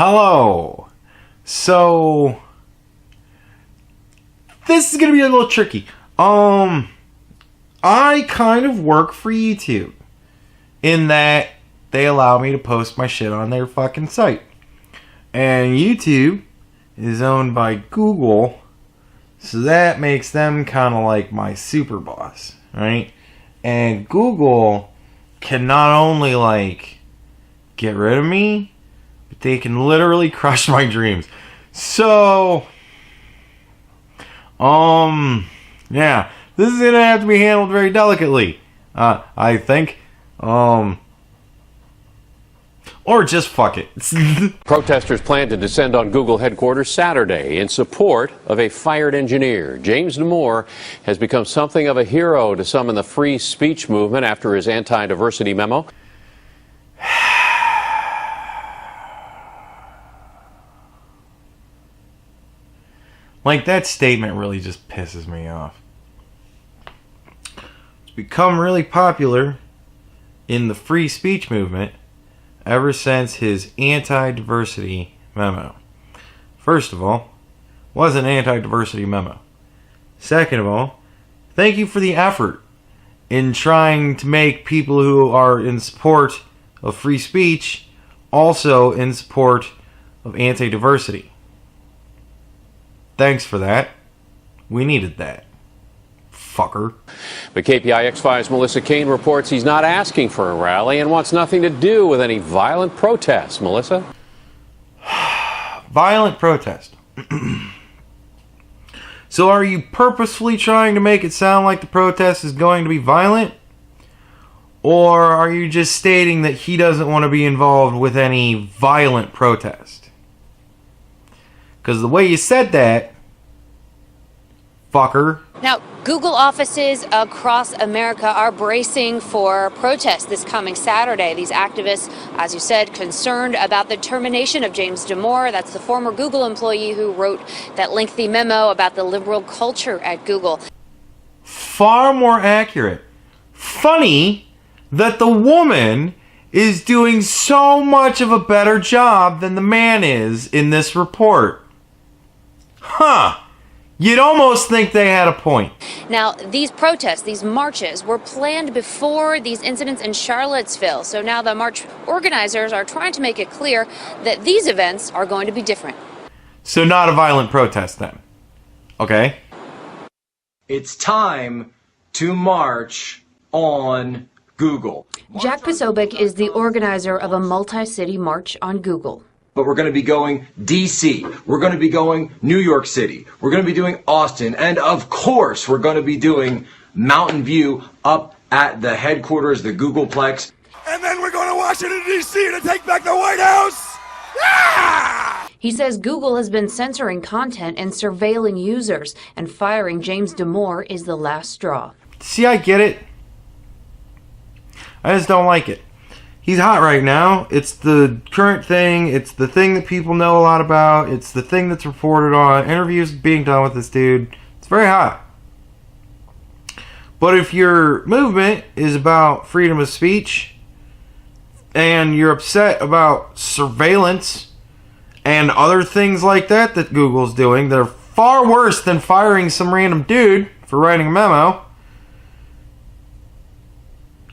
Hello. So this is gonna be a little tricky. I kind of work for YouTube in that they allow me to post my shit on their fucking site. And YouTube is owned by Google, so that makes them kind of like my super boss, right? And Google can not only like get rid of me, but they can literally crush my dreams. So, yeah, this is gonna have to be handled very delicately, I think. Or just fuck it. Protesters plan to descend on Google headquarters Saturday in support of a fired engineer. James Damore has become something of a hero to some in the free speech movement after his anti-diversity memo. Like, that statement really just pisses me off. It's become really popular in the free speech movement ever since his anti-diversity memo. First of all, it was an anti-diversity memo. Second of all, thank you for the effort in trying to make people who are in support of free speech also in support of anti-diversity. Thanks for that. We needed that. Fucker. But KPIX5's Melissa Kane reports he's not asking for a rally and wants nothing to do with any violent protests. Melissa? Violent protest. So are you purposefully trying to make it sound like the protest is going to be violent? Or are you just stating that he doesn't want to be involved with any violent protest? Because the way you said that, fucker. Now, Google offices across America are bracing for protests this coming Saturday. These activists, as you said, concerned about the termination of James Damore. That's the former Google employee who wrote that lengthy memo about the liberal culture at Google. Far more accurate. Funny that the woman is doing so much of a better job than the man is in this report. Huh. You'd almost think they had a point. Now, these protests, these marches, were planned before these incidents in Charlottesville. So now the march organizers are trying to make it clear that these events are going to be different. So not a violent protest then. Okay. It's time to march on Google. Jack Posobiec is the organizer of a multi-city march on Google. But we're going to be going D.C., we're going to be going New York City, we're going to be doing Austin, and of course we're going to be doing Mountain View up at the headquarters, the Googleplex. And then we're going to Washington, D.C. to take back the White House! Ah! He says Google has been censoring content and surveilling users, and firing James Damore is the last straw. See, I get it. I just don't like it. He's hot right now. It's the current thing. It's the thing that people know a lot about. It's the thing that's reported on. Interviews being done with this dude. It's very hot. But if your movement is about freedom of speech and you're upset about surveillance and other things like that that Google's doing that are far worse than firing some random dude for writing a memo,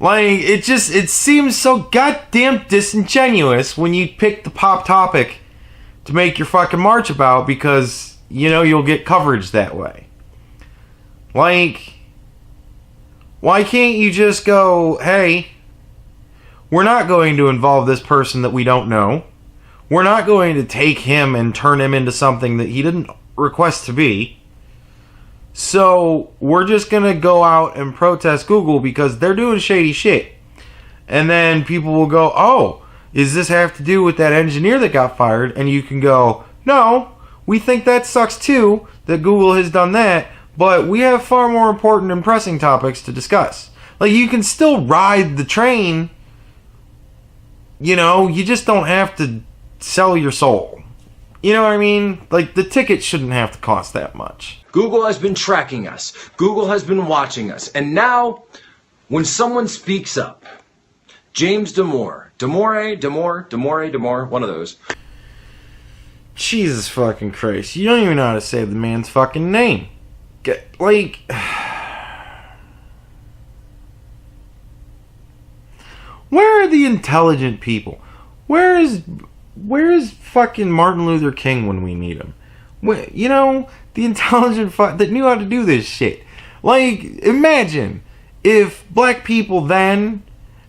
like, it seems so goddamn disingenuous when you pick the pop topic to make your fucking march about because, you know, you'll get coverage that way. Like, why can't you just go, hey, we're not going to involve this person that we don't know. We're not going to take him and turn him into something that he didn't request to be. So, we're just going to go out and protest Google because they're doing shady shit. And then people will go, oh, does this have to do with that engineer that got fired? And you can go, no, we think that sucks too, that Google has done that, but we have far more important and pressing topics to discuss. Like, you can still ride the train, you know, you just don't have to sell your soul. You know what I mean? Like, the ticket shouldn't have to cost that much. Google has been tracking us. Google has been watching us. And now, when someone speaks up, James Damore, one of those. Jesus fucking Christ. You don't even know how to say the man's fucking name. Like... Where are the intelligent people? Where is fucking Martin Luther King when we need him? You know, the intelligent that knew how to do this shit. Like, imagine if black people then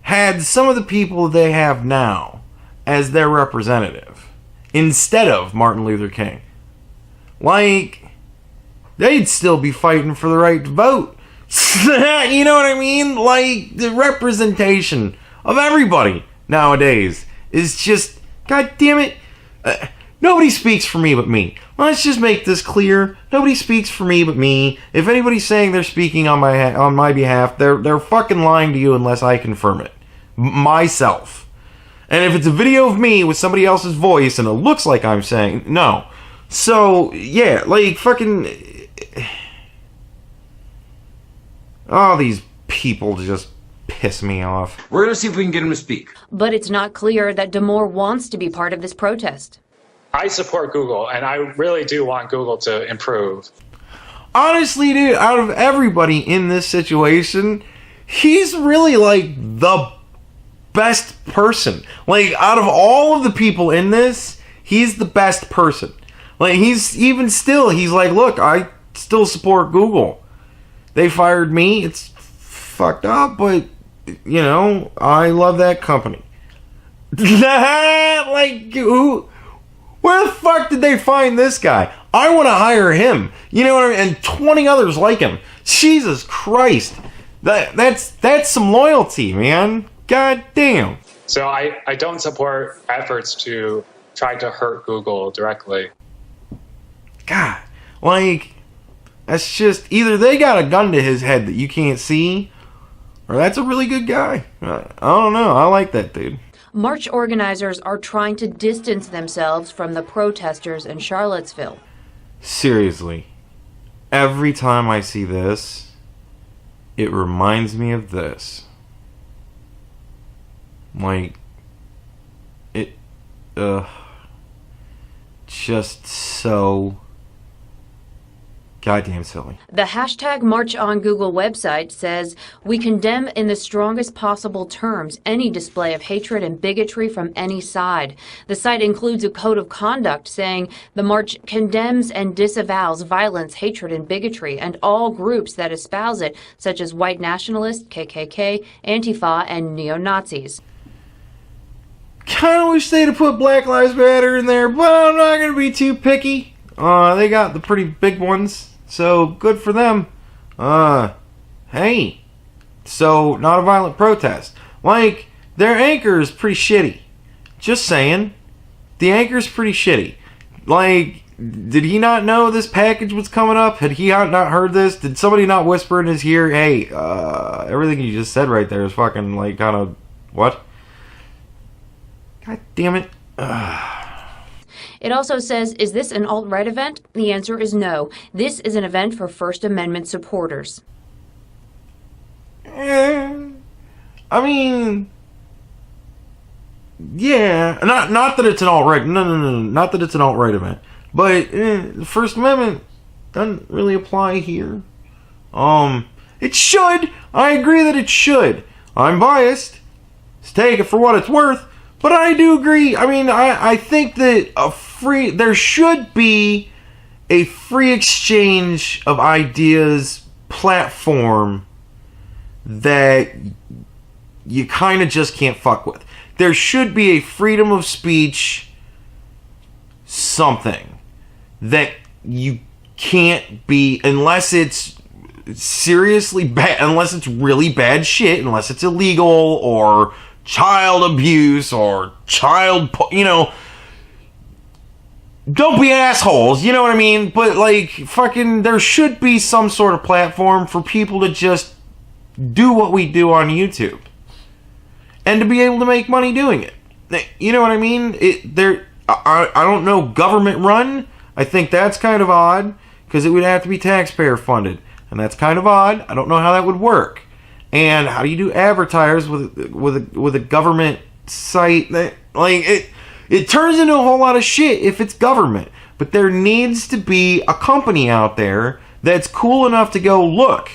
had some of the people they have now as their representative instead of Martin Luther King. Like, they'd still be fighting for the right to vote. You know what I mean? Like, the representation of everybody nowadays is just, god damn it, nobody speaks for me but me. Let's just make this clear. Nobody speaks for me but me. If anybody's saying they're speaking on my behalf, they're fucking lying to you unless I confirm it myself. And if it's a video of me with somebody else's voice and it looks like I'm saying no, so yeah, like fucking all these people just piss me off. We're going to see if we can get him to speak. But it's not clear that Damore wants to be part of this protest. I support Google, and I really do want Google to improve. Honestly, dude, out of everybody in this situation, he's really like the best person. Like, out of all of the people in this, he's the best person. Like, he's like, look, I still support Google. They fired me. It's fucked up, but you know, I love that company. Like, where the fuck did they find this guy? I want to hire him. You know what I mean? And 20 others like him. Jesus Christ. That's some loyalty, man. God damn. So I don't support efforts to try to hurt Google directly. God. Like, that's just, either they got a gun to his head that you can't see, or that's a really good guy. I don't know. I like that dude. March organizers are trying to distance themselves from the protesters in Charlottesville. Seriously. Every time I see this, it reminds me of this. Like, it, just so goddamn silly. The hashtag March on Google website says, "We condemn in the strongest possible terms any display of hatred and bigotry from any side." The site includes a code of conduct saying the march condemns and disavows violence, hatred, and bigotry, and all groups that espouse it, such as white nationalists, KKK, Antifa, and neo-Nazis. Kind of wish they'd have put Black Lives Matter in there, but I'm not going to be too picky. They got the pretty big ones, so good for them. Hey, so not a violent protest. Like, their anchor is pretty shitty. Just saying. The anchor's pretty shitty. Like, did he not know this package was coming up? Had he not heard this? Did somebody not whisper in his ear, hey, everything you just said right there is fucking, like, kind of, what? God damn it. It also says, is this an alt-right event? The answer is no. This is an event for First Amendment supporters. I mean, yeah, not that it's an alt-right. No, not that it's an alt-right event. But the First Amendment doesn't really apply here. It should. I agree that it should. I'm biased. Let's take it for what it's worth. But I do agree. I mean, I think that there should be a free exchange of ideas platform that you kind of just can't fuck with. There should be a freedom of speech something that you can't be, unless it's seriously bad, unless it's really bad shit, unless it's illegal or child abuse or child, you know, don't be assholes, you know what I mean? But, like, fucking, there should be some sort of platform for people to just do what we do on YouTube. And to be able to make money doing it. You know what I mean? I don't know, government run? I think that's kind of odd, because it would have to be taxpayer funded. And that's kind of odd. I don't know how that would work. And how do you do advertise with a government site? That, like, It turns into a whole lot of shit if it's government. But there needs to be a company out there that's cool enough to go, look,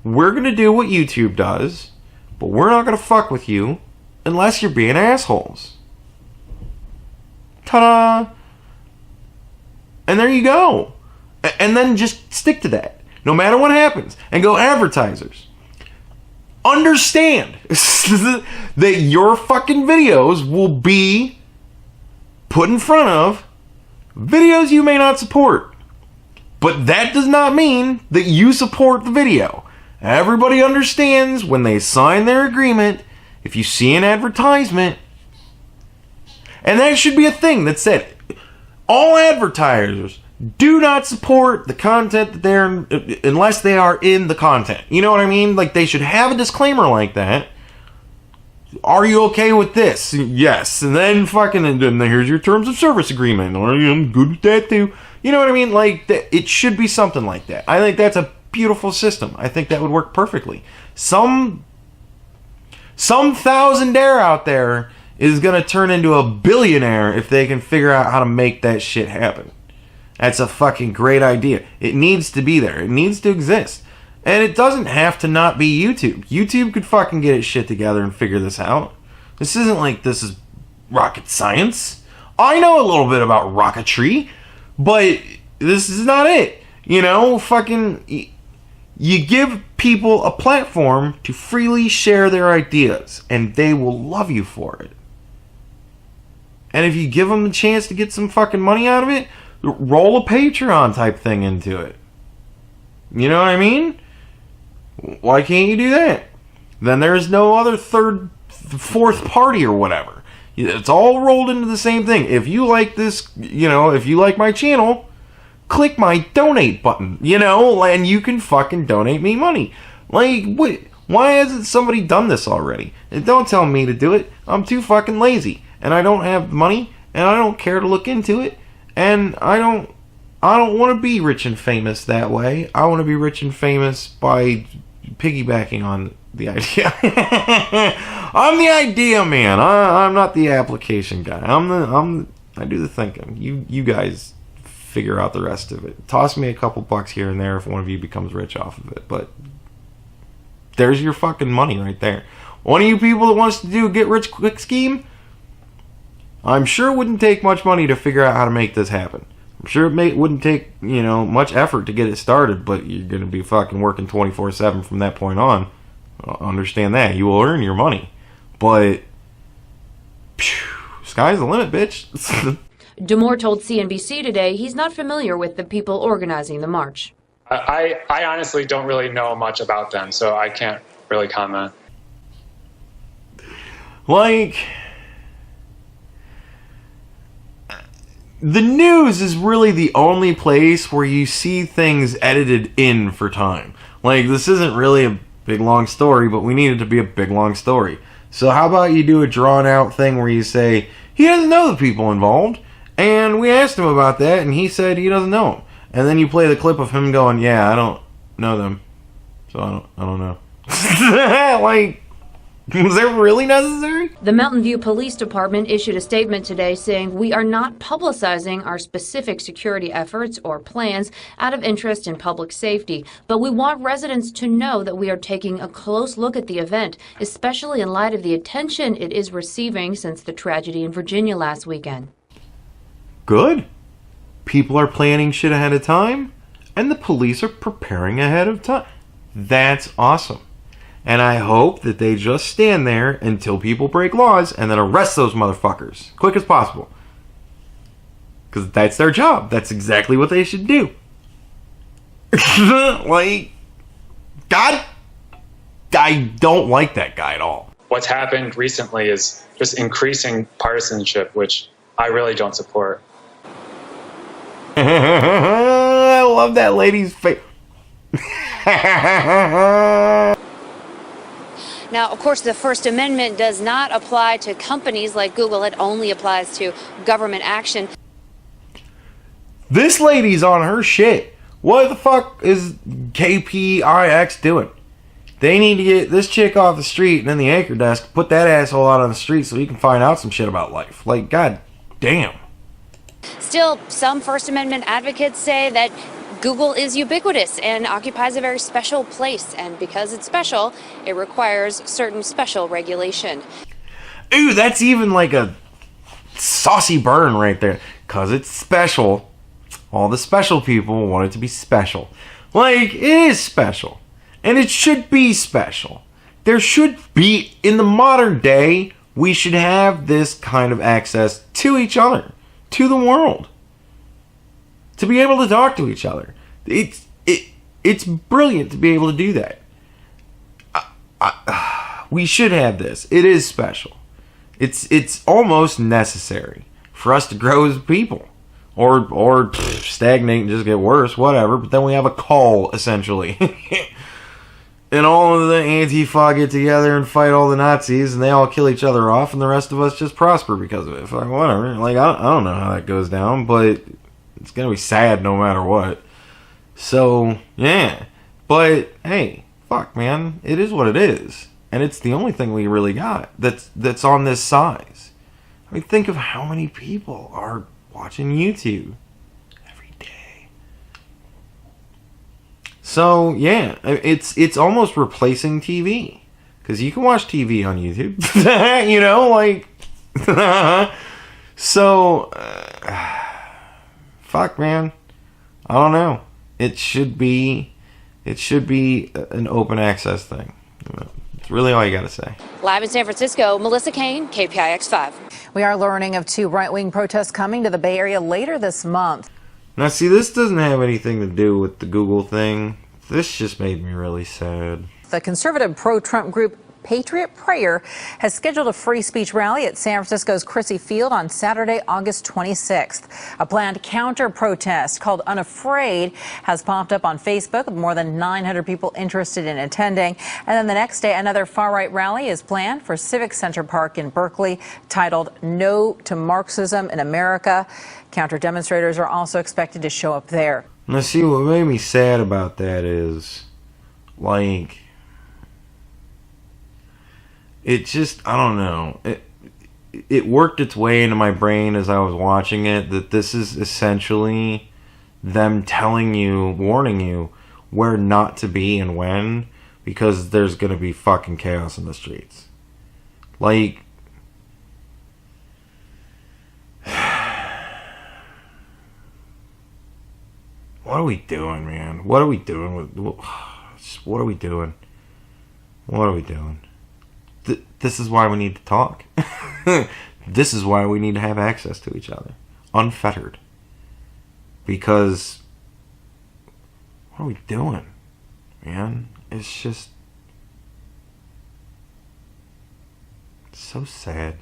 we're going to do what YouTube does, but we're not going to fuck with you unless you're being assholes. Ta-da! And there you go. And then just stick to that, no matter what happens. And go, advertisers, understand that your fucking videos will be put in front of videos you may not support. But that does not mean that you support the video. Everybody understands when they sign their agreement, if you see an advertisement, and that should be a thing that said, all advertisers do not support the content that they're unless they are in the content. You know what I mean? Like, they should have a disclaimer like that. Are you okay with this? Yes. And then fucking, and then here's your terms of service agreement. I'm good with that too. You know what I mean? Like, it should be something like that. I think that's a beautiful system. I think that would work perfectly. Some thousandaire out there is going to turn into a billionaire if they can figure out how to make that shit happen. That's a fucking great idea. It needs to be there. It needs to exist. And it doesn't have to not be YouTube. YouTube could fucking get its shit together and figure this out. This isn't like this is rocket science. I know a little bit about rocketry, but this is not it. You know, fucking, you give people a platform to freely share their ideas, and they will love you for it. And if you give them the chance to get some fucking money out of it, roll a Patreon type thing into it. You know what I mean? Why can't you do that? Then there's no other third, fourth party or whatever. It's all rolled into the same thing. If you like this, you know, if you like my channel, click my donate button, you know, and you can fucking donate me money. Like, why hasn't somebody done this already? And don't tell me to do it. I'm too fucking lazy, and I don't have money, and I don't care to look into it, and I don't want to be rich and famous that way. I want to be rich and famous by piggybacking on the idea. I'm the idea man. I'm not the application guy. I do the thinking. You guys figure out the rest of it. Toss me a couple bucks here and there if one of you becomes rich off of it. But there's your fucking money right there. One of you people that wants to do a get rich quick scheme, I'm sure it wouldn't take much money to figure out how to make this happen. I'm sure it wouldn't take, you know, much effort to get it started, but you're going to be fucking working 24/7 from that point on. Understand that. You will earn your money. But, sky's the limit, bitch. Damore told CNBC today he's not familiar with the people organizing the march. I honestly don't really know much about them, so I can't really comment. Like, the news is really the only place where you see things edited in for time. Like, this isn't really a big long story, but we need it to be a big long story. So how about you do a drawn out thing where you say, he doesn't know the people involved, and we asked him about that, and he said he doesn't know them. And then you play the clip of him going, yeah, I don't know them, so I don't know. Like, was that really necessary? The Mountain View Police Department issued a statement today saying we are not publicizing our specific security efforts or plans out of interest in public safety, but we want residents to know that we are taking a close look at the event, especially in light of the attention it is receiving since the tragedy in Virginia last weekend. Good. People are planning shit ahead of time, and the police are preparing ahead of time. That's awesome. And I hope that they just stand there until people break laws and then arrest those motherfuckers quick as possible. Because that's their job. That's exactly what they should do. Like, God, I don't like that guy at all. What's happened recently is just increasing partisanship, which I really don't support. I love that lady's face. Now, of course, the First Amendment does not apply to companies like Google. It only applies to government action. This lady's on her shit. What the fuck is KPIX doing? They need to get this chick off the street and then the anchor desk, put that asshole out on the street so he can find out some shit about life. Like, god damn. Still, some First Amendment advocates say that Google is ubiquitous and occupies a very special place. And because it's special, it requires certain special regulation. Ooh, that's even like a saucy burn right there. Because it's special. All the special people want it to be special. Like, it is special. And it should be special. There should be, in the modern day, we should have this kind of access to each other. To the world. To be able to talk to each other. It's brilliant to be able to do that. We should have this. It is special. It's almost necessary for us to grow as people. Or stagnate and just get worse, whatever. But then we have a call, essentially. And all of the Antifa get together and fight all the Nazis, and they all kill each other off, and the rest of us just prosper because of it. Like, whatever. Like, I don't know how that goes down, but it's going to be sad no matter what. So, yeah. But, hey, fuck, man. It is what it is. And it's the only thing we really got that's on this size. I mean, think of how many people are watching YouTube every day. So, yeah, it's almost replacing TV. Because you can watch TV on YouTube. You know, like... So, fuck, man. I don't know. It should be an open access thing. It's really all you got to say. Live in San Francisco, Melissa Kane, KPIX5. We are learning of 2 right-wing protests coming to the Bay Area later this month. Now, see, this doesn't have anything to do with the Google thing. This just made me really sad. The conservative pro-Trump group Patriot Prayer has scheduled a free speech rally at San Francisco's Crissy Field on Saturday, August 26th. A planned counter-protest called Unafraid has popped up on Facebook with more than 900 people interested in attending. And then the next day, another far-right rally is planned for Civic Center Park in Berkeley, titled No to Marxism in America. Counter-demonstrators are also expected to show up there. Now, see, what made me sad about that is, like... It just, I don't know. It worked its way into my brain as I was watching it that this is essentially them telling you, warning you where not to be and when, because there's going to be fucking chaos in the streets. Like, what are we doing, man? What are we doing? What are we doing? What are we doing? This is why we need to talk. This is why we need to have access to each other. Unfettered. Because... what are we doing, man? It's just... it's so sad.